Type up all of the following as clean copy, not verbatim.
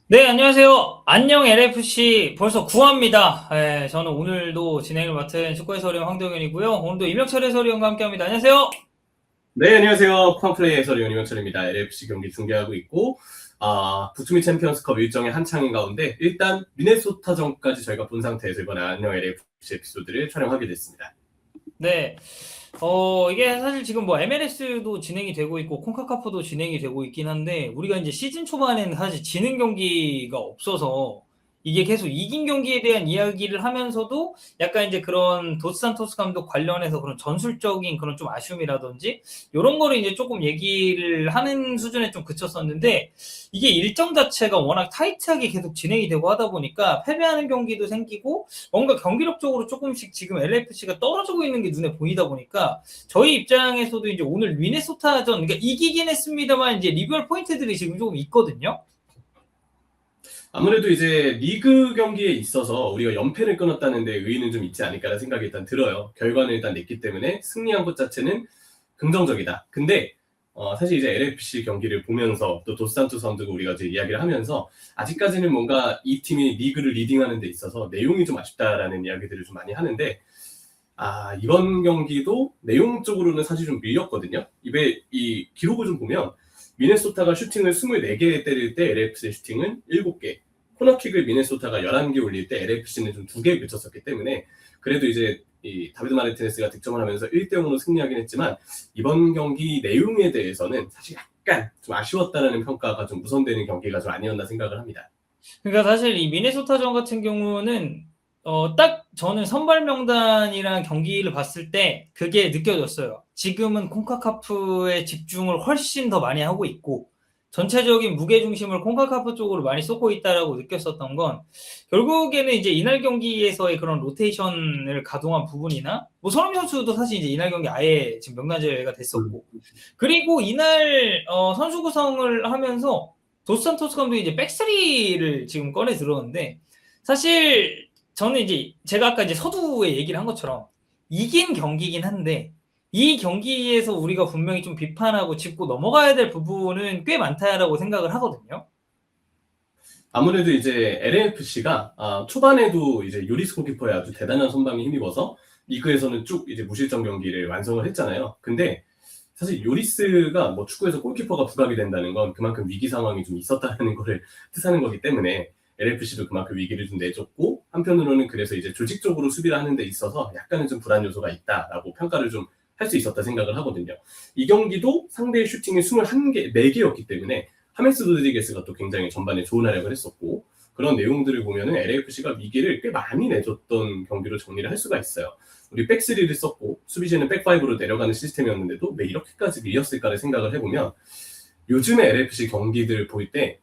네, 안녕하세요. 안녕 LFC 벌써 9화입니다. 예, 저는 오늘도 진행을 맡은 축구 해설위원 황동현이고요. 오늘도 이명철 해설위원과 함께합니다. 안녕하세요. 네, 안녕하세요. 팡플레이 해설위원 이명철입니다. LFC 경기 중계하고 있고, 북중미 챔피언스컵 일정의 한창인 가운데, 일단 미네소타전까지 저희가 본 상태에서 이번에 안녕 LFC 에피소드를 촬영하게 됐습니다. 네, 이게 사실 지금 뭐 MLS도 진행이 되고 있고, 콘카카프도 진행이 되고 있긴 한데, 우리가 이제 시즌 초반에는 사실 지는 경기가 없어서, 이게 계속 이긴 경기에 대한 이야기를 하면서도 약간 이제 그런 도스산토스 감독 관련해서 그런 전술적인 그런 좀 아쉬움이라든지 이런 거를 이제 조금 얘기를 하는 수준에 좀 그쳤었는데 이게 일정 자체가 워낙 타이트하게 계속 진행이 되고 하다 보니까 패배하는 경기도 생기고 뭔가 경기력적으로 조금씩 지금 LFC가 떨어지고 있는 게 눈에 보이다 보니까 저희 입장에서도 이제 오늘 미네소타전 그러니까 이기긴 했습니다만 이제 리뷰할 포인트들이 지금 조금 있거든요. 아무래도 이제 리그 경기에 있어서 우리가 연패를 끊었다는 데 의의는 좀 있지 않을까라는 생각이 일단 들어요. 결과는 일단 냈기 때문에 승리한 것 자체는 긍정적이다. 근데 사실 이제 LFC 경기를 보면서 또 도스산토스 감독과 우리가 이제 이야기를 하면서 아직까지는 뭔가 이 팀이 리그를 리딩하는 데 있어서 내용이 좀 아쉽다라는 이야기들을 좀 많이 하는데 이번 경기도 내용적으로는 사실 좀 밀렸거든요. 이 기록을 좀 보면 미네소타가 슈팅을 24개 때릴 때 LFC의 슈팅은 7개, 코너킥을 미네소타가 11개 올릴 때 LFC는 좀 2개 그쳤었기 때문에 그래도 이제 이 다비드 마르티네스가 득점을 하면서 1대0으로 승리하긴 했지만 이번 경기 내용에 대해서는 사실 약간 좀 아쉬웠다라는 평가가 좀 우선되는 경기가 좀 아니었나 생각을 합니다. 그러니까 사실 이 미네소타전 같은 경우는 딱 저는 선발 명단이랑 경기를 봤을 때 그게 느껴졌어요. 지금은 콘카카프의 집중을 훨씬 더 많이 하고 있고 전체적인 무게 중심을 콘카카프 쪽으로 많이 쏟고 있다라고 느꼈었던 건 결국에는 이제 이날 경기에서의 그런 로테이션을 가동한 부분이나 뭐 손흥민 선수도 사실 이제 이날 경기 아예 지금 명단제가 됐었고 그리고 이날 선수 구성을 하면서 도스산토스 감독이 이제 백스리를 지금 꺼내 들었는데 사실 저는 이제 제가 아까 이제 서두에 얘기를 한 것처럼 이긴 경기긴 한데 이 경기에서 우리가 분명히 좀 비판하고 짚고 넘어가야 될 부분은 꽤 많다라고 생각을 하거든요. 아무래도 이제 LAFC가 초반에도 이제 요리스 골키퍼의 아주 대단한 선방에 힘입어서 리그에서는 쭉 이제 무실점 경기를 완성을 했잖아요. 근데 사실 요리스가 뭐 축구에서 골키퍼가 부각이 된다는 건 그만큼 위기 상황이 좀 있었다는 거를 뜻하는 거기 때문에 LFC도 그만큼 위기를 좀 내줬고 한편으로는 그래서 이제 조직적으로 수비를 하는 데 있어서 약간은 좀 불안 요소가 있다라고 평가를 좀 할 수 있었다 생각을 하거든요. 이 경기도 상대의 슈팅이 21개, 4개였기 때문에 하메스 로드리게스가 또 굉장히 전반에 좋은 활약을 했었고 그런 내용들을 보면은 LAFC가 위기를 꽤 많이 내줬던 경기로 정리를 할 수가 있어요. 우리 백스리를 썼고 수비진은 백파이브로 내려가는 시스템이었는데도 왜 이렇게까지 밀렸을까를 생각을 해보면 요즘에 LAFC 경기들 볼 때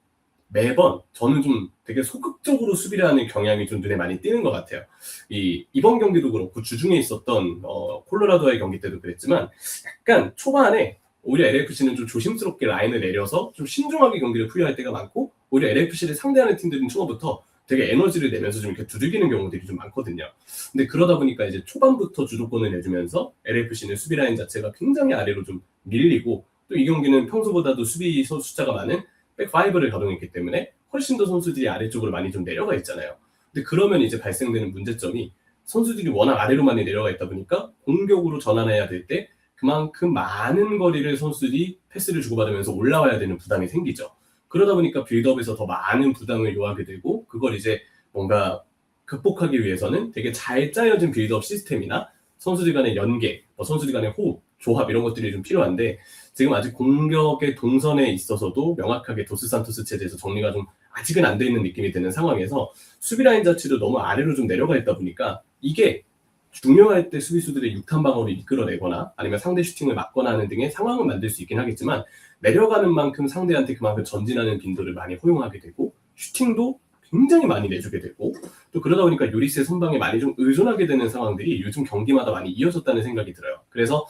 매번 저는 좀 되게 소극적으로 수비를 하는 경향이 좀 눈에 많이 띄는 것 같아요. 이번 경기도 그렇고 주중에 있었던 콜로라도의 경기 때도 그랬지만 약간 초반에 오히려 LFC는 좀 조심스럽게 라인을 내려서 좀 신중하게 경기를 풀려할 때가 많고 오히려 LFC를 상대하는 팀들은 초반부터 되게 에너지를 내면서 좀 이렇게 두들기는 경우들이 좀 많거든요. 근데 그러다 보니까 이제 초반부터 주도권을 내주면서 LFC는 수비 라인 자체가 굉장히 아래로 좀 밀리고 또 이 경기는 평소보다도 수비 숫자가 많은 백5를 가동했기 때문에 훨씬 더 선수들이 아래쪽으로 많이 좀 내려가 있잖아요. 근데 그러면 이제 발생되는 문제점이 선수들이 워낙 아래로 많이 내려가 있다 보니까 공격으로 전환해야 될 때 그만큼 많은 거리를 선수들이 패스를 주고받으면서 올라와야 되는 부담이 생기죠. 그러다 보니까 빌드업에서 더 많은 부담을 요하게 되고 그걸 이제 뭔가 극복하기 위해서는 되게 잘 짜여진 빌드업 시스템이나 선수들 간의 연계, 선수들 간의 호흡, 조합 이런 것들이 좀 필요한데 지금 아직 공격의 동선에 있어서도 명확하게 도스산토스 체제에서 정리가 좀 아직은 안 돼 있는 느낌이 드는 상황에서 수비 라인 자체도 너무 아래로 좀 내려가 있다 보니까 이게 중요할 때 수비수들의 육탄 방어를 이끌어내거나 아니면 상대 슈팅을 막거나 하는 등의 상황을 만들 수 있긴 하겠지만 내려가는 만큼 상대한테 그만큼 전진하는 빈도를 많이 허용하게 되고 슈팅도 굉장히 많이 내주게 되고 또 그러다 보니까 요리스의 선방에 많이 좀 의존하게 되는 상황들이 요즘 경기마다 많이 이어졌다는 생각이 들어요. 그래서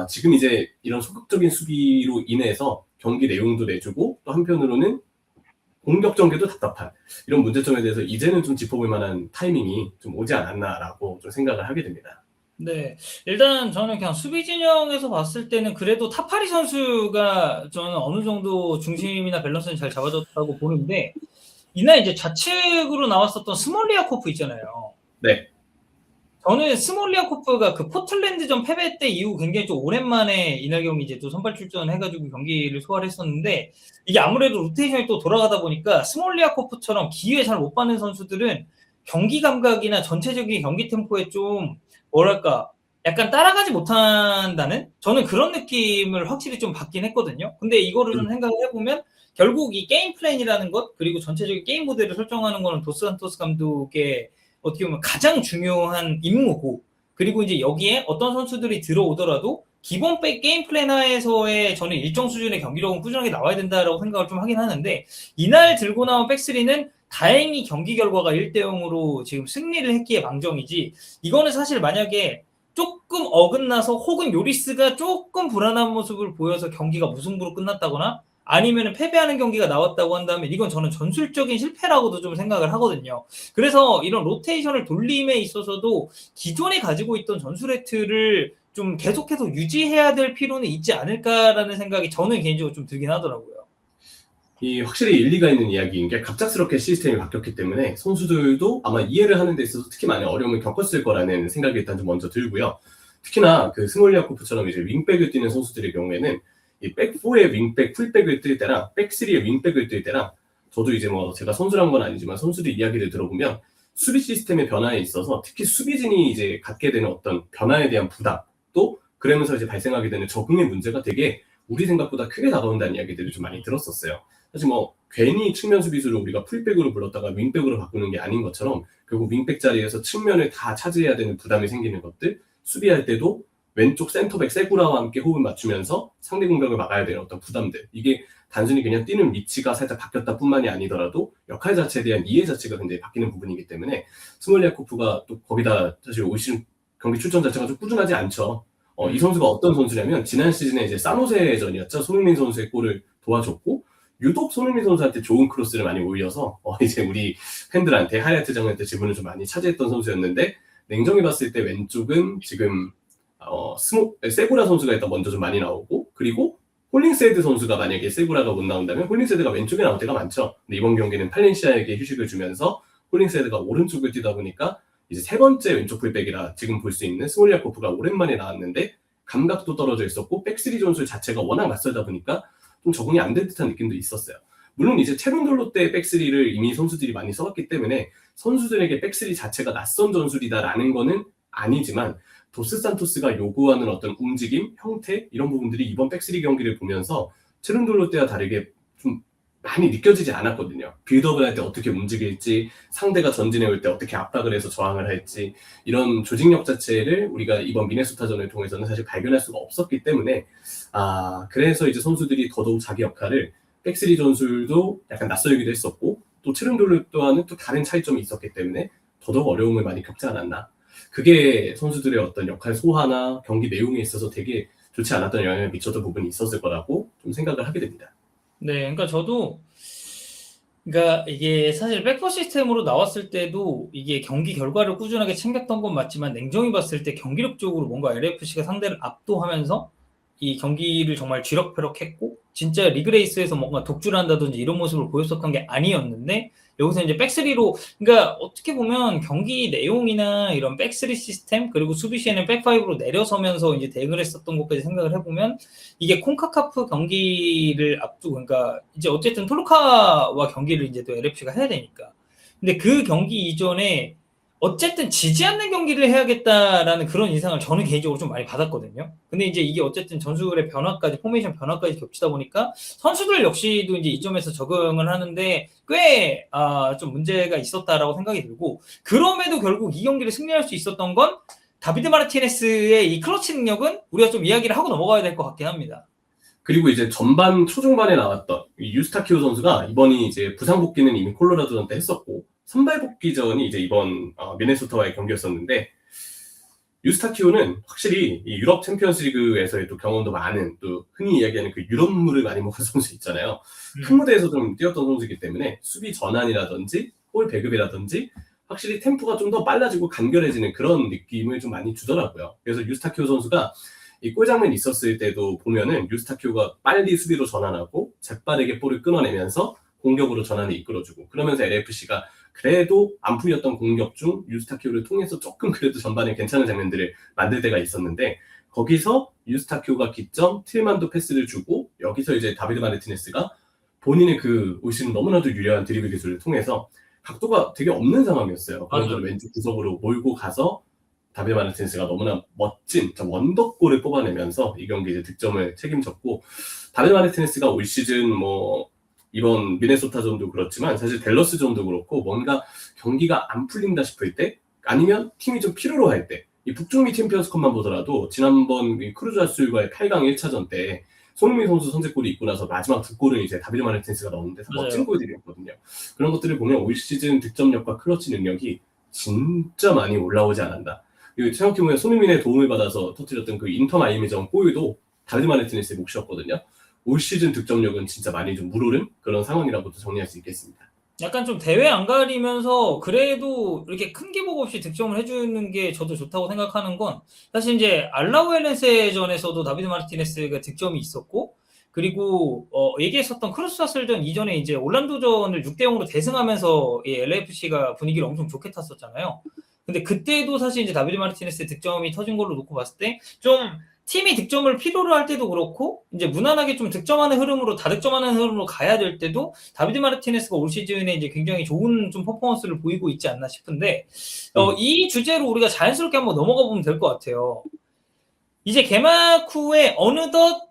지금 이제 이런 소극적인 수비로 인해서 경기 내용도 내주고 또 한편으로는 공격 전개도 답답한 이런 문제점에 대해서 이제는 좀 짚어볼 만한 타이밍이 좀 오지 않았나라고 좀 생각을 하게 됩니다. 네. 일단 저는 그냥 수비 진영에서 봤을 때는 그래도 타파리 선수가 저는 어느 정도 중심이나 밸런스는 잘 잡아줬다고 보는데, 이날 이제 좌측으로 나왔었던 스몰리아코프 있잖아요. 네. 저는 스몰리아코프가 그 포틀랜드전 패배 때 이후 굉장히 좀 오랜만에 이날 경기 이제 또 선발 출전해가지고 경기를 소화를 했었는데, 이게 아무래도 로테이션이 또 돌아가다 보니까 스몰리아코프처럼 기회 잘 못 받는 선수들은 경기 감각이나 전체적인 경기 템포에 좀 뭐랄까 약간 따라가지 못한다는, 저는 그런 느낌을 확실히 좀 받긴 했거든요. 근데 이거를 좀 생각을 해보면 결국 이 게임 플랜이라는 것, 그리고 전체적인 게임 모델을 설정하는 거는 도스산토스 감독의 어떻게 보면 가장 중요한 임무고, 그리고 이제 여기에 어떤 선수들이 들어오더라도 기본 게임 플랜 하에서의 저는 일정 수준의 경기력은 꾸준하게 나와야 된다라고 생각을 좀 하긴 하는데, 이날 들고 나온 백스리는 다행히 경기 결과가 1대0으로 지금 승리를 했기에 망정이지, 이거는 사실 만약에 조금 어긋나서 혹은 요리스가 조금 불안한 모습을 보여서 경기가 무승부로 끝났다거나 아니면 패배하는 경기가 나왔다고 한다면 이건 저는 전술적인 실패라고도 좀 생각을 하거든요. 그래서 이런 로테이션을 돌림에 있어서도 기존에 가지고 있던 전술의 틀을 좀 계속해서 유지해야 될 필요는 있지 않을까라는 생각이 저는 개인적으로 좀 들긴 하더라고요. 이 확실히 일리가 있는 이야기인 게 갑작스럽게 시스템이 바뀌었기 때문에 선수들도 아마 이해를 하는 데 있어서 특히 많이 어려움을 겪었을 거라는 생각이 일단 좀 먼저 들고요. 특히나 그 스몰리아코프처럼 이제 윙백을 뛰는 선수들의 경우에는 이 백4의 윙백, 풀백을 뛸 때랑 백3의 윙백을 뛸 때랑, 저도 이제 뭐 제가 선수란 건 아니지만 선수들 이야기를 들어보면 수비 시스템의 변화에 있어서 특히 수비진이 이제 갖게 되는 어떤 변화에 대한 부담, 또 그러면서 이제 발생하게 되는 적응의 문제가 되게 우리 생각보다 크게 다가온다는 이야기들을 좀 많이 들었었어요. 사실 뭐 괜히 측면 수비수를 우리가 풀백으로 불렀다가 윙백으로 바꾸는 게 아닌 것처럼 결국 윙백 자리에서 측면을 다 차지해야 되는 부담이 생기는 것들, 수비할 때도 왼쪽 센터백 세구라와 함께 호흡을 맞추면서 상대 공격을 막아야 되는 어떤 부담들, 이게 단순히 그냥 뛰는 위치가 살짝 바뀌었다 뿐만이 아니더라도 역할 자체에 대한 이해 자체가 굉장히 바뀌는 부분이기 때문에 스몰리아코프가 또 거기다 사실 올 시즌 경기 출전 자체가 좀 꾸준하지 않죠. 이 선수가 어떤 선수냐면 지난 시즌에 이제 사노세전이었죠. 손흥민 선수의 골을 도와줬고, 유독 손흥민 선수한테 좋은 크로스를 많이 올려서 이제 우리 팬들한테 하이라이트 장면때 지분을 좀 많이 차지했던 선수였는데, 냉정히 봤을 때 왼쪽은 지금 세구라 선수가 일단 먼저 좀 많이 나오고, 그리고 홀링세드 선수가 만약에 세구라가 못 나온다면 홀링세드가 왼쪽에 나올 때가 많죠. 근데 이번 경기는 팔렌시아에게 휴식을 주면서 홀링세드가 오른쪽을 뛰다 보니까 이제 세 번째 왼쪽 풀백이라 지금 볼 수 있는 스몰리아코프가 오랜만에 나왔는데 감각도 떨어져 있었고 백스리 전술 자체가 워낙 낯설다 보니까 좀 적응이 안 된 듯한 느낌도 있었어요. 물론 이제 체룬돌로 때 백스리를 이미 선수들이 많이 써봤기 때문에 선수들에게 백스리 자체가 낯선 전술이다라는 거는 아니지만, 도스산토스가 요구하는 어떤 움직임, 형태, 이런 부분들이 이번 백스리 경기를 보면서 체룬돌로 때와 다르게 좀 많이 느껴지지 않았거든요. 빌드업을 할 때 어떻게 움직일지, 상대가 전진해 올 때 어떻게 압박을 해서 저항을 할지, 이런 조직력 자체를 우리가 이번 미네소타전을 통해서는 사실 발견할 수가 없었기 때문에, 그래서 이제 선수들이 더더욱 자기 역할을, 백스리 전술도 약간 낯설기도 했었고 또 체른돌르 또한은 또 다른 차이점이 있었기 때문에 더더욱 어려움을 많이 겪지 않았나. 그게 선수들의 어떤 역할 소화나 경기 내용에 있어서 되게 좋지 않았던 영향을 미쳤던 부분이 있었을 거라고 좀 생각을 하게 됩니다. 네, 그러니까 저도, 그러니까 이게 사실 백퍼 시스템으로 나왔을 때도 이게 경기 결과를 꾸준하게 챙겼던 건 맞지만, 냉정히 봤을 때 경기력적으로 뭔가 LAFC가 상대를 압도하면서 이 경기를 정말 쥐락펴락했고 진짜 리그레이스에서 뭔가 독주를 한다든지 이런 모습을 보였었던 게 아니었는데, 여기서 이제 백스리로, 그러니까 어떻게 보면 경기 내용이나 이런 백스리 시스템, 그리고 수비 시에는 백파이브로 내려서면서 이제 대응을 했었던 것까지 생각을 해보면, 이게 콘카카프 경기를 앞두고, 그러니까 이제 어쨌든 토르카와 경기를 이제 또 LFC가 해야 되니까, 근데 그 경기 이전에 어쨌든 지지 않는 경기를 해야겠다라는 그런 인상을 저는 개인적으로 좀 많이 받았거든요. 근데 이제 이게 어쨌든 전술의 변화까지, 포메이션 변화까지 겹치다 보니까 선수들 역시도 이제 이 점에서 적응을 하는데 꽤 좀 문제가 있었다라고 생각이 들고, 그럼에도 결국 이 경기를 승리할 수 있었던 건 다비드 마르티네스의 이 클러치 능력은 우리가 좀 이야기를 하고 넘어가야 될 것 같긴 합니다. 그리고 이제 전반 초중반에 나왔던 유스타키오 선수가 이번이 이제 부상 복귀는 이미 콜로라도전 때 했었고, 선발 복귀전이 이제 이번 미네소타와의 경기였었는데, 유스타키오는 확실히 이 유럽 챔피언스리그에서의 또 경험도 많은, 또 흔히 이야기하는 그 유럽물을 많이 먹은 선수 있잖아요. 큰 무대에서 좀 뛰었던 선수이기 때문에 수비 전환이라든지 볼 배급이라든지 확실히 템포가 좀 더 빨라지고 간결해지는 그런 느낌을 좀 많이 주더라고요. 그래서 유스타키오 선수가 이 골 장면 있었을 때도 보면은 유스타키오가 빨리 수비로 전환하고 재빠르게 볼을 끊어내면서 공격으로 전환을 이끌어주고, 그러면서 LFC가 그래도 안 풀렸던 공격 중 유스타키오를 통해서 조금 그래도 전반에 괜찮은 장면들을 만들 때가 있었는데, 거기서 유스타키오가 기점 틸만도 패스를 주고, 여기서 이제 다비드 마르티네스가 본인의 그 올 시즌 너무나도 유려한 드리블 기술을 통해서 각도가 되게 없는 상황이었어요. 그런데 왼쪽 구석으로 몰고 가서 다비드 마르티네스가 너무나 멋진 원더골을 뽑아내면서 이 경기 이제 득점을 책임졌고, 다비드 마르티네스가 올 시즌 뭐 이번 미네소타전도 그렇지만 사실 댈러스전도 그렇고 뭔가 경기가 안 풀린다 싶을 때, 아니면 팀이 좀 필요로 할 때, 이 북중미 챔피언스컵만 보더라도 지난번 크루즈 아스울과의 8강 1차전 때 손흥민 선수 선제골이 있고 나서 마지막 두 골은 이제 다비드 마르티네스가 넣었는데 멋진 골들이었거든요. 그런 것들을 보면 올 시즌 득점력과 클러치 능력이 진짜 많이 올라오지 않았나. 그리고 생각해보면 손흥민의 도움을 받아서 터뜨렸던 그 인터 마이애미전 골도 다비드 마르티네스의 몫이었거든요. 올 시즌 득점력은 진짜 많이 좀 물오른 그런 상황이라고도 정리할 수 있겠습니다. 약간 좀 대회 안 가리면서 그래도 이렇게 큰 기복 없이 득점을 해주는 게 저도 좋다고 생각하는 건, 사실 이제 알라우엘렌세전에서도 다비드 마르티네스가 득점이 있었고, 그리고 얘기했었던 크루스와슬전 이전에 이제 올란도전을 6대0으로 대승하면서 LAFC가 분위기를 엄청 좋게 탔었잖아요. 근데 그때도 사실 이제 다비드 마르티네스 득점이 터진 걸로 놓고 봤을 때 좀 팀이 득점을 필요로 할 때도 그렇고, 이제 무난하게 좀 득점하는 흐름으로, 다득점하는 흐름으로 가야 될 때도 다비드 마르티네스가 올 시즌에 이제 굉장히 좋은 좀 퍼포먼스를 보이고 있지 않나 싶은데, 이 주제로 우리가 자연스럽게 한번 넘어가 보면 될 것 같아요. 이제 개막 후에 어느덧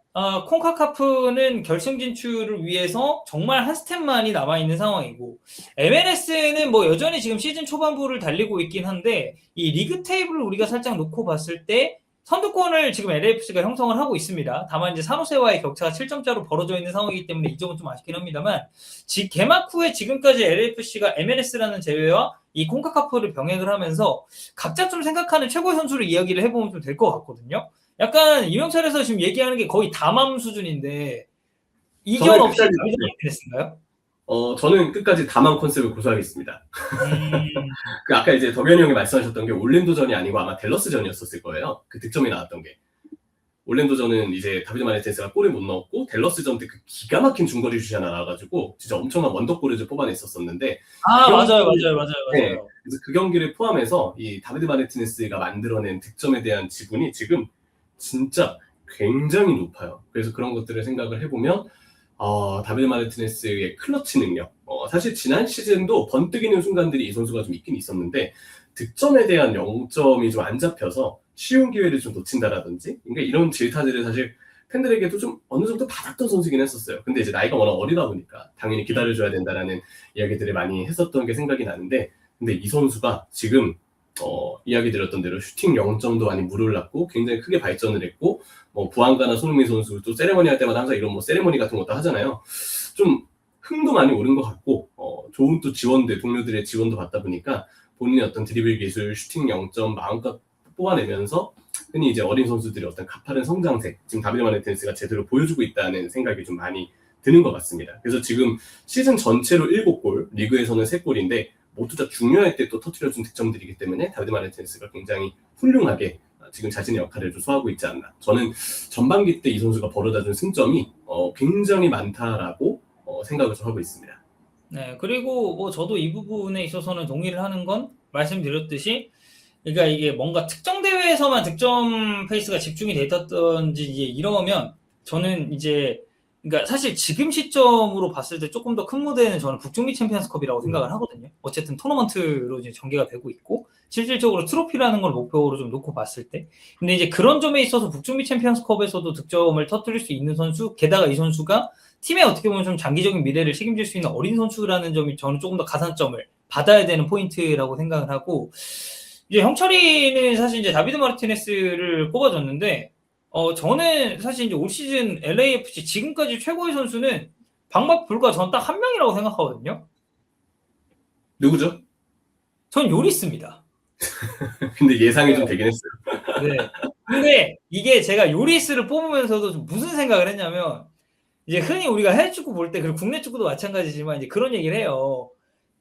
콘카카프는 결승 진출을 위해서 정말 한 스텝만이 남아있는 상황이고, MLS는 뭐 여전히 지금 시즌 초반부를 달리고 있긴 한데, 이 리그 테이블을 우리가 살짝 놓고 봤을 때 선두권을 지금 LAFC가 형성을 하고 있습니다. 다만 이제 산호세와의 격차가 7점짜로 벌어져 있는 상황이기 때문에 이 점은 좀 아쉽긴 합니다만, 개막 후에 지금까지 LAFC가 MLS라는 제외와 이 콘카카프를 병행을 하면서 각자 좀 생각하는 최고의 선수를 이야기를 해보면 좀 될 것 같거든요. 약간 이명철에서 지금 얘기하는 게 거의 담함 수준인데, 이견 없이 다비드 마르티네스인가요? 저는 끝까지 다만 컨셉을 고수하겠습니다. 그 아까 이제 덕현이 형이 말씀하셨던 게 올랜도전이 아니고 아마 댈러스전이었을 거예요. 그 득점이 나왔던 게. 올랜도전은 이제 다비드 마르티네스가 골을 못 넣었고, 댈러스전 때 그 기가 막힌 중거리 슛이 하나 나와가지고 진짜 엄청난 원더골을 뽑아냈었었는데. 맞아요. 네, 그래서 그 경기를 포함해서 이 다비드 마르티네스가 만들어낸 득점에 대한 지분이 지금 진짜 굉장히 높아요. 그래서 그런 것들을 생각을 해보면 다비드 마르티네스의 클러치 능력, 사실 지난 시즌도 번뜩이는 순간들이 이 선수가 좀 있긴 있었는데, 득점에 대한 0점이 좀 안 잡혀서 쉬운 기회를 좀 놓친다라든지, 그러니까 이런 질타들을 사실 팬들에게도 좀 어느 정도 받았던 선수긴 했었어요. 근데 이제 나이가 워낙 어리다 보니까 당연히 기다려줘야 된다라는 이야기들을 많이 했었던 게 생각이 나는데, 근데 이 선수가 지금 이야기 드렸던 대로 슈팅 0점도 많이 물올랐고 굉장히 크게 발전을 했고, 뭐 부안가나 손흥민 선수 또 세레머니 할 때마다 항상 이런 뭐 세레머니 같은 것도 하잖아요. 좀 흥도 많이 오른 것 같고, 좋은 또 지원들, 동료들의 지원도 받다 보니까 본인의 어떤 드리블 기술, 슈팅 0점 마음껏 뽑아내면서 흔히 이제 어린 선수들의 어떤 가파른 성장세, 지금 다비드 마르티네스가 제대로 보여주고 있다는 생각이 좀 많이 드는 것 같습니다. 그래서 지금 시즌 전체로 7골, 리그에서는 3골인데 모두 다 중요할 때 또 터뜨려준 득점들이기 때문에 다비드 마르티네스가 굉장히 훌륭하게 지금 자신의 역할을 좀 소화하고 있지 않나. 저는 전반기 때 이 선수가 벌어다준 승점이 굉장히 많다라고 생각을 좀 하고 있습니다. 네, 그리고 뭐 저도 이 부분에 있어서는 동의를 하는 건, 말씀드렸듯이 그러니까 이게 뭔가 특정 대회에서만 득점 페이스가 집중이 됐던지 이제 이러면, 저는 이제 그러니까 사실 지금 시점으로 봤을 때 조금 더 큰 무대는 저는 북중미 챔피언스컵이라고 생각을 하거든요. 어쨌든 토너먼트로 이제 전개가 되고 있고, 실질적으로 트로피라는 걸 목표로 좀 놓고 봤을 때. 근데 이제 그런 점에 있어서 북중미 챔피언스컵에서도 득점을 터뜨릴 수 있는 선수, 게다가 이 선수가 팀에 어떻게 보면 좀 장기적인 미래를 책임질 수 있는 어린 선수라는 점이 저는 조금 더 가산점을 받아야 되는 포인트라고 생각을 하고, 이제 형철이는 사실 이제 다비드 마르티네스를 꼽아줬는데, 저는 사실 이제 올 시즌 LAFC 지금까지 최고의 선수는 방박 불과 전 딱 한 명이라고 생각하거든요. 누구죠? 전 요리스입니다. 근데 예상이 좀 되긴 했어요. 네. 근데 이게 제가 요리스를 뽑으면서도 좀 무슨 생각을 했냐면, 이제 흔히 우리가 해외 축구 볼 때, 그리고 국내 축구도 마찬가지지만 이제 그런 얘기를 해요.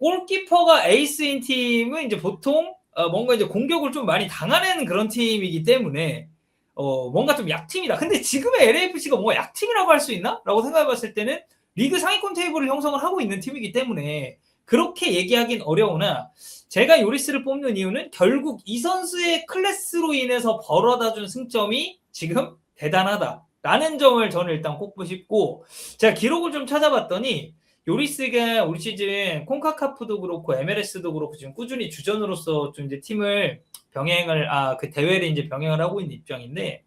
골키퍼가 에이스인 팀은 이제 보통 뭔가 이제 공격을 좀 많이 당하는 그런 팀이기 때문에 뭔가 좀 약팀이다. 근데 지금의 LAFC가 뭔가 약팀이라고 할 수 있나? 라고 생각해봤을 때는 리그 상위권 테이블을 형성을 하고 있는 팀이기 때문에 그렇게 얘기하긴 어려우나 제가 요리스를 뽑는 이유는 결국 이 선수의 클래스로 인해서 벌어다준 승점이 지금 대단하다라는 점을 저는 일단 꼽고 싶고 제가 기록을 좀 찾아봤더니 요리스가 올 시즌 콘카카프도 그렇고 MLS도 그렇고 지금 꾸준히 주전으로서 좀 이제 팀을 병행을 그 대회를 이제 병행을 하고 있는 입장인데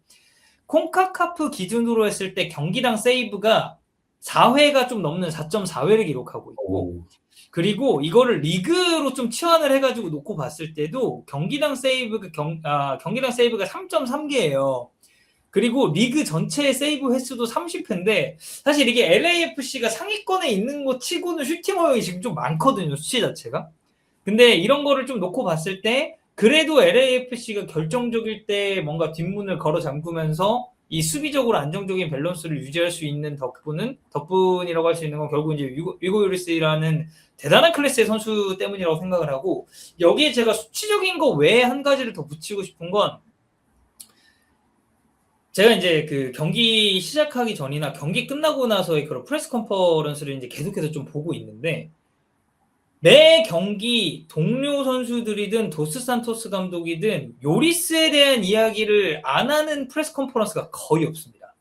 콘카카프 기준으로 했을 때 경기당 세이브가 4회가 좀 넘는 4.4회를 기록하고 있고 그리고 이거를 리그로 좀 치환을 해가지고 놓고 봤을 때도 경기당 세이브가 3.3개예요. 그리고 리그 전체의 세이브 횟수도 30회인데 사실 이게 LAFC가 상위권에 있는 것 치고는 슈팅 허용이 지금 좀 많거든요. 수치 자체가. 근데 이런 거를 좀 놓고 봤을 때 그래도 LAFC가 결정적일 때 뭔가 뒷문을 걸어 잠그면서 이 수비적으로 안정적인 밸런스를 유지할 수 있는 덕분이라고 할 수 있는 건 결국 이제 위고 요리스라는 대단한 클래스의 선수 때문이라고 생각을 하고 여기에 제가 수치적인 거 외에 한 가지를 더 붙이고 싶은 건 제가 이제 그 경기 시작하기 전이나 경기 끝나고 나서의 그런 프레스 컨퍼런스를 이제 계속해서 좀 보고 있는데 매 경기 동료 선수들이든 도스 산토스 감독이든 요리스에 대한 이야기를 안 하는 프레스 컨퍼런스가 거의 없습니다.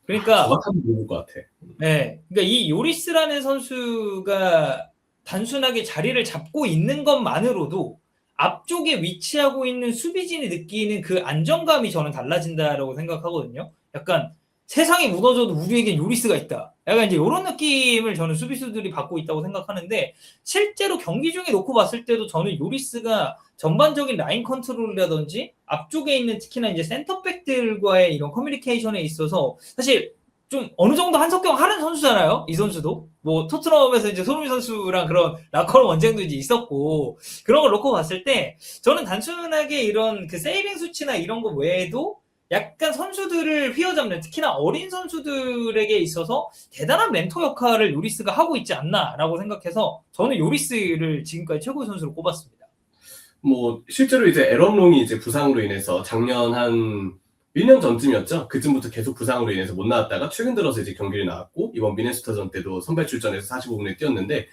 그러니까 정확하게 모를 것 같아. 네, 그러니까 이 요리스라는 선수가 단순하게 자리를 잡고 있는 것만으로도 앞쪽에 위치하고 있는 수비진이 느끼는 그 안정감이 저는 달라진다라고 생각하거든요. 약간 세상이 무너져도 우리에겐 요리스가 있다. 약간 이제 이런 느낌을 저는 수비수들이 받고 있다고 생각하는데 실제로 경기 중에 놓고 봤을 때도 저는 요리스가 전반적인 라인 컨트롤이라든지 앞쪽에 있는 특히나 이제 센터백들과의 이런 커뮤니케이션에 있어서 사실 좀 어느 정도 한석경 하는 선수잖아요. 이 선수도 뭐 토트넘에서 이제 손흥민 선수랑 그런 라커룸 언쟁도 이제 있었고 그런 걸 놓고 봤을 때 저는 단순하게 이런 그 세이빙 수치나 이런 거 외에도 약간 선수들을 휘어잡는 특히나 어린 선수들에게 있어서 대단한 멘토 역할을 요리스가 하고 있지 않나라고 생각해서 저는 요리스를 지금까지 최고의 선수로 꼽았습니다. 뭐 실제로 이제 에런 롱이 이제 부상으로 인해서 작년 한 1년 전쯤이었죠. 그쯤부터 계속 부상으로 인해서 못 나왔다가 최근 들어서 이제 경기를 나왔고 이번 미네소타전 때도 선발 출전해서 45분에 뛰었는데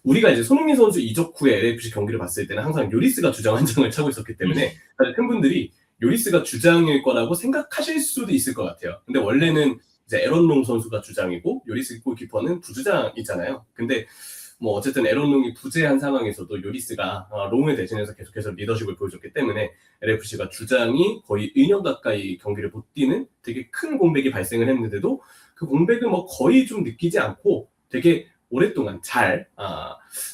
우리가 이제 손흥민 선수 이적 후에 LAFC 경기를 봤을 때는 항상 요리스가 주장 한 장을 차고 있었기 때문에 사실 팬분들이 요리스가 주장일 거라고 생각하실 수도 있을 것 같아요. 근데 원래는 이제 에런 롱 선수가 주장이고 요리스 골키퍼는 부주장이잖아요. 근데 뭐 어쨌든 에런 롱이 부재한 상황에서도 요리스가 롱을 대신해서 계속해서 리더십을 보여줬기 때문에 LAFC가 주장이 거의 2년 가까이 경기를 못 뛰는 되게 큰 공백이 발생을 했는데도 그 공백을 뭐 거의 좀 느끼지 않고 되게 오랫동안 잘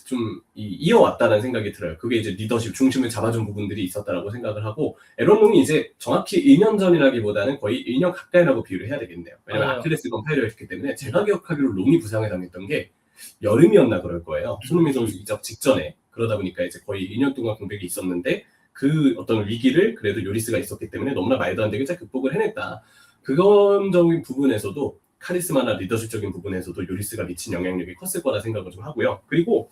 좀 이어왔다는 생각이 들어요. 그게 이제 리더십 중심을 잡아준 부분들이 있었다라고 생각을 하고 에런 롱이 이제 정확히 2년 전이라기보다는 거의 1년 가까이라고 비유를 해야 되겠네요. 왜냐면 아킬레스건 파열이었기 때문에 제가 기억하기로 롱이 부상을 당했던 게 여름이었나 그럴 거예요. 손흥민 선수 이적 직전에. 그러다 보니까 이제 거의 2년 동안 공백이 있었는데 그 어떤 위기를 그래도 요리스가 있었기 때문에 너무나 말도 안 되게 잘 극복을 해냈다. 그건적인 부분에서도 카리스마나 리더십적인 부분에서도 요리스가 미친 영향력이 컸을 거라 생각을 좀 하고요. 그리고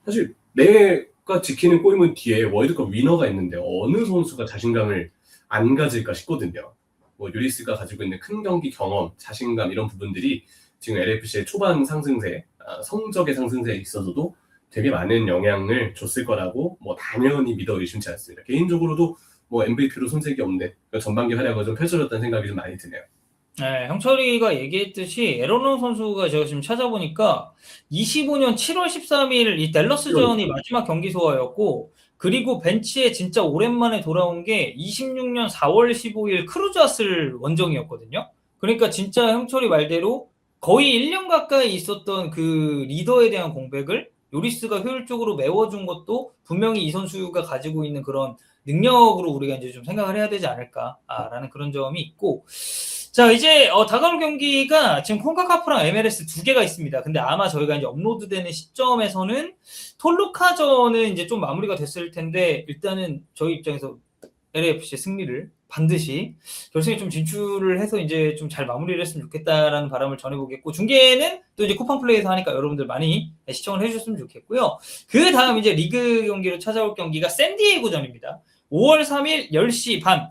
사실 내가 지키는 골문 뒤에 월드컵 위너가 있는데 어느 선수가 자신감을 안 가질까 싶거든요. 뭐 요리스가 가지고 있는 큰 경기 경험, 자신감 이런 부분들이 지금 LAFC의 초반 상승세, 성적의 상승세에 있어서도 되게 많은 영향을 줬을 거라고 뭐 당연히 믿어 의심치 않습니다. 개인적으로도 뭐 MVP로 손색이 없는 전반기 활약을 좀 펼쳐줬다는 생각이 좀 많이 드네요. 네, 형철이가 얘기했듯이 에런롱 선수가 제가 지금 찾아보니까 25년 7월 13일 이 댈러스전이 마지막 경기 소화였고 그리고 벤치에 진짜 오랜만에 돌아온 게 26년 4월 15일 크루즈아슬 원정이었거든요. 그러니까 진짜 형철이 말대로 거의 1년 가까이 있었던 그 리더에 대한 공백을 요리스가 효율적으로 메워준 것도 분명히 이 선수가 가지고 있는 그런 능력으로 우리가 이제 좀 생각을 해야 되지 않을까라는 그런 점이 있고 자 이제 다가올 경기가 지금 콘카카프랑 MLS 두 개가 있습니다. 근데 아마 저희가 이제 업로드되는 시점에서는 톨루카전은 이제 좀 마무리가 됐을 텐데 일단은 저희 입장에서 LAFC의 승리를 반드시 결승에 좀 진출을 해서 이제 좀 잘 마무리를 했으면 좋겠다라는 바람을 전해보겠고, 중계는 또 이제 쿠팡 플레이에서 하니까 여러분들 많이 시청을 해주셨으면 좋겠고요. 그 다음 이제 리그 경기로 찾아올 경기가 샌디에이고전입니다. 5월 3일 10시 반.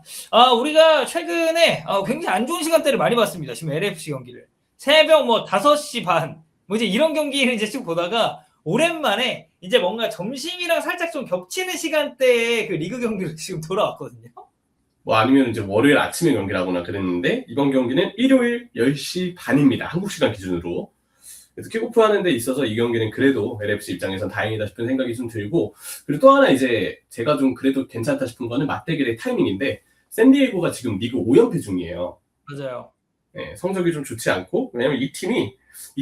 우리가 최근에 굉장히 안 좋은 시간대를 많이 봤습니다. 지금 LFC 경기를. 새벽 뭐 5시 반. 뭐 이제 이런 경기를 이제 쭉 보다가 오랜만에 이제 뭔가 점심이랑 살짝 좀 겹치는 시간대에 그 리그 경기로 지금 돌아왔거든요. 뭐 아니면 이제 월요일 아침에 경기라거나 그랬는데 이번 경기는 일요일 10시 반입니다. 한국 시간 기준으로. 그래서 킥오프 하는 데 있어서 이 경기는 그래도 LFC 입장에선 다행이다 싶은 생각이 좀 들고, 그리고 또 하나 이제 제가 좀 그래도 괜찮다 싶은 거는 맞대결의 타이밍인데 샌디에이고가 지금 리그 5연패 중이에요. 맞아요. 네, 성적이 좀 좋지 않고, 왜냐면 이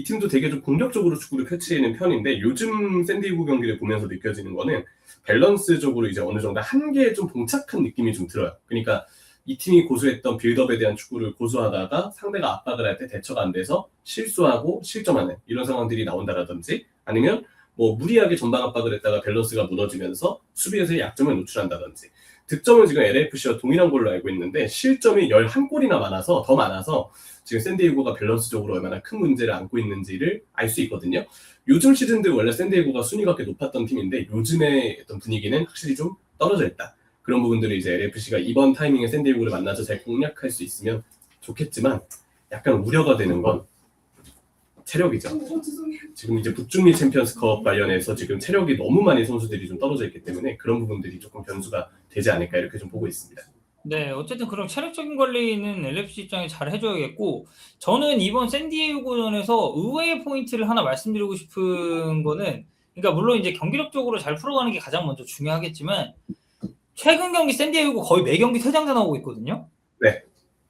팀도 되게 좀 공격적으로 축구를 펼치는 편인데 요즘 샌디에이고 경기를 보면서 느껴지는 거는 밸런스적으로 이제 어느 정도 한계에 좀 봉착한 느낌이 좀 들어요. 그러니까 이 팀이 고수했던 빌드업에 대한 축구를 고수하다가 상대가 압박을 할 때 대처가 안 돼서 실수하고 실점하는 이런 상황들이 나온다라든지, 아니면 뭐 무리하게 전방 압박을 했다가 밸런스가 무너지면서 수비에서의 약점을 노출한다든지. 득점은 지금 LAFC와 동일한 걸로 알고 있는데 실점이 11골이나 더 많아서 지금 샌디에이고가 밸런스적으로 얼마나 큰 문제를 안고 있는지를 알 수 있거든요. 요즘 시즌들 원래 샌디에이고가 순위가 꽤 높았던 팀인데 요즘의 어떤 분위기는 확실히 좀 떨어져 있다. 그런 부분들을 이제 LAFC가 이번 타이밍에 샌디에이고를 만나서 잘 공략할 수 있으면 좋겠지만, 약간 우려가 되는 건 체력이죠. 지금 이제 북중미 챔피언스컵 관련해서 지금 체력이 너무 많이 선수들이 좀 떨어져 있기 때문에 그런 부분들이 조금 변수가 되지 않을까 이렇게 좀 보고 있습니다. 네, 어쨌든 그런 체력적인 관리는 LFC 입장에 잘 해줘야겠고, 저는 이번 샌디에이고전에서 의외의 포인트를 하나 말씀드리고 싶은 거는, 그러니까 물론 이제 경기력적으로 잘 풀어가는 게 가장 먼저 중요하겠지만, 최근 경기 샌디에이고 거의 매 경기 퇴장자 나오고 있거든요. 네.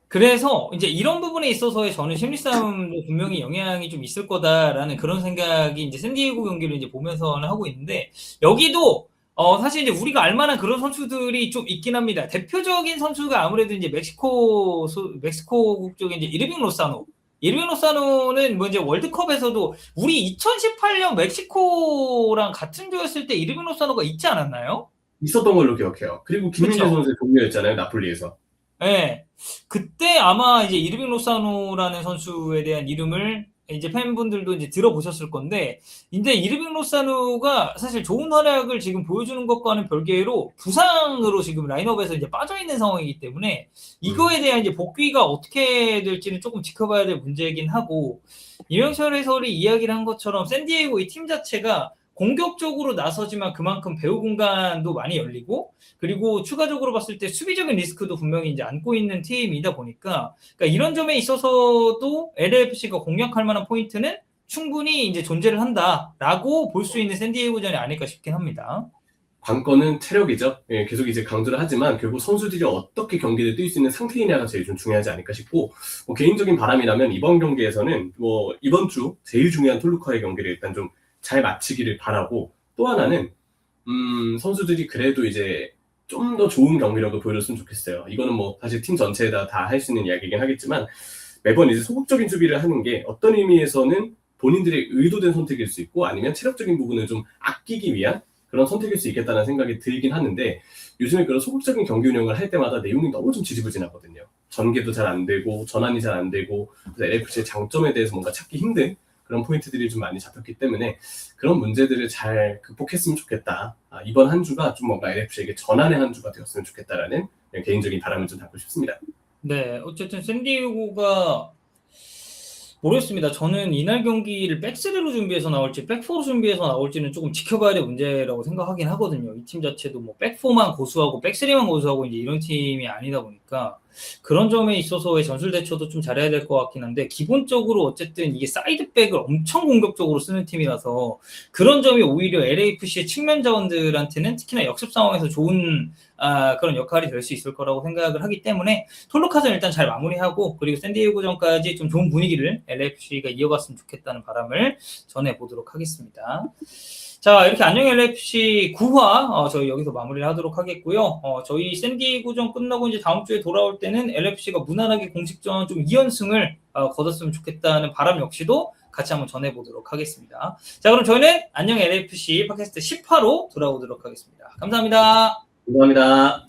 그래서 이제 이런 부분에 있어서의 저는 심리 싸움도 분명히 영향이 좀 있을 거다라는 그런 생각이 이제 샌디에이고 경기를 이제 보면서는 하고 있는데, 여기도 사실 이제 우리가 알만한 그런 선수들이 좀 있긴 합니다. 대표적인 선수가 아무래도 이제 멕시코 국적의 이제 이르빙 로사노는 뭐 이제 월드컵에서도 우리 2018년 멕시코랑 같은 조였을 때 이르빙 로사노가 있지 않았나요? 있었던 걸로 기억해요. 그리고 김민재 그쵸? 선수의 동료였잖아요, 나폴리에서. 네. 그때 아마 이제 이르빙 로사노라는 선수에 대한 이름을 이제 팬분들도 이제 들어보셨을 건데, 이제 이르빙 로사노가 사실 좋은 활약을 지금 보여주는 것과는 별개로 부상으로 지금 라인업에서 이제 빠져있는 상황이기 때문에 이거에 대한 이제 복귀가 어떻게 될지는 조금 지켜봐야 될 문제이긴 하고, 이명철 해설이 이야기를 한 것처럼 샌디에이고 이 팀 자체가 공격적으로 나서지만 그만큼 배후 공간도 많이 열리고, 그리고 추가적으로 봤을 때 수비적인 리스크도 분명히 이제 안고 있는 팀이다 보니까, 그러니까 이런 점에 있어서도 LAFC가 공략할 만한 포인트는 충분히 이제 존재를 한다라고 볼 수 있는 샌디에이고전이 아닐까 싶긴 합니다. 관건은 체력이죠. 예, 계속 이제 강조를 하지만 결국 선수들이 어떻게 경기를 뛸 수 있는 상태이냐가 제일 좀 중요하지 않을까 싶고, 뭐 개인적인 바람이라면 이번 경기에서는 뭐 이번 주 제일 중요한 톨루카의 경기를 일단 좀 잘 마치기를 바라고, 또 하나는 선수들이 그래도 이제 좀 더 좋은 경기력을 보여줬으면 좋겠어요. 이거는 뭐 사실 팀 전체에다 다 할 수 있는 이야기긴 하겠지만, 매번 이제 소극적인 수비를 하는 게 어떤 의미에서는 본인들의 의도된 선택일 수 있고, 아니면 체력적인 부분을 좀 아끼기 위한 그런 선택일 수 있겠다는 생각이 들긴 하는데, 요즘에 그런 소극적인 경기 운영을 할 때마다 내용이 너무 좀 지지부진하거든요. 전개도 잘 안 되고 전환이 잘 안 되고, 그래서 LFC의 장점에 대해서 뭔가 찾기 힘든 그런 포인트들이 좀 많이 잡혔기 때문에 그런 문제들을 잘 극복했으면 좋겠다. 이번 한 주가 좀 뭔가 LFC에게 전환의 한 주가 되었으면 좋겠다라는 개인적인 바람을 좀 담고 싶습니다. 네, 어쨌든 샌디에이고가 모르겠습니다. 저는 이날 경기를 백스리로 준비해서 나올지 백포로 준비해서 나올지는 조금 지켜봐야 될 문제라고 생각하긴 하거든요. 이 팀 자체도 뭐 백포만 고수하고 백스리만 고수하고 이제 이런 팀이 아니다 보니까 그런 점에 있어서의 전술 대처도 좀 잘해야 될 것 같긴 한데, 기본적으로 어쨌든 이게 사이드백을 엄청 공격적으로 쓰는 팀이라서 그런 점이 오히려 LAFC의 측면 자원들한테는 특히나 역습 상황에서 좋은 그런 역할이 될 수 있을 거라고 생각을 하기 때문에 톨루카전 일단 잘 마무리하고, 그리고 샌디에이고전까지 좀 좋은 분위기를 LAFC가 이어갔으면 좋겠다는 바람을 전해보도록 하겠습니다. 자, 이렇게 안녕 LAFC 9화 저희 여기서 마무리를 하도록 하겠고요. 저희 샌디에이고전 끝나고 이제 다음 주에 돌아올 때는 LAFC가 무난하게 공식전 좀 2연승을 거뒀으면 좋겠다는 바람 역시도 같이 한번 전해보도록 하겠습니다. 자, 그럼 저희는 안녕 LAFC 팟캐스트 10화로 돌아오도록 하겠습니다. 감사합니다. 감사합니다.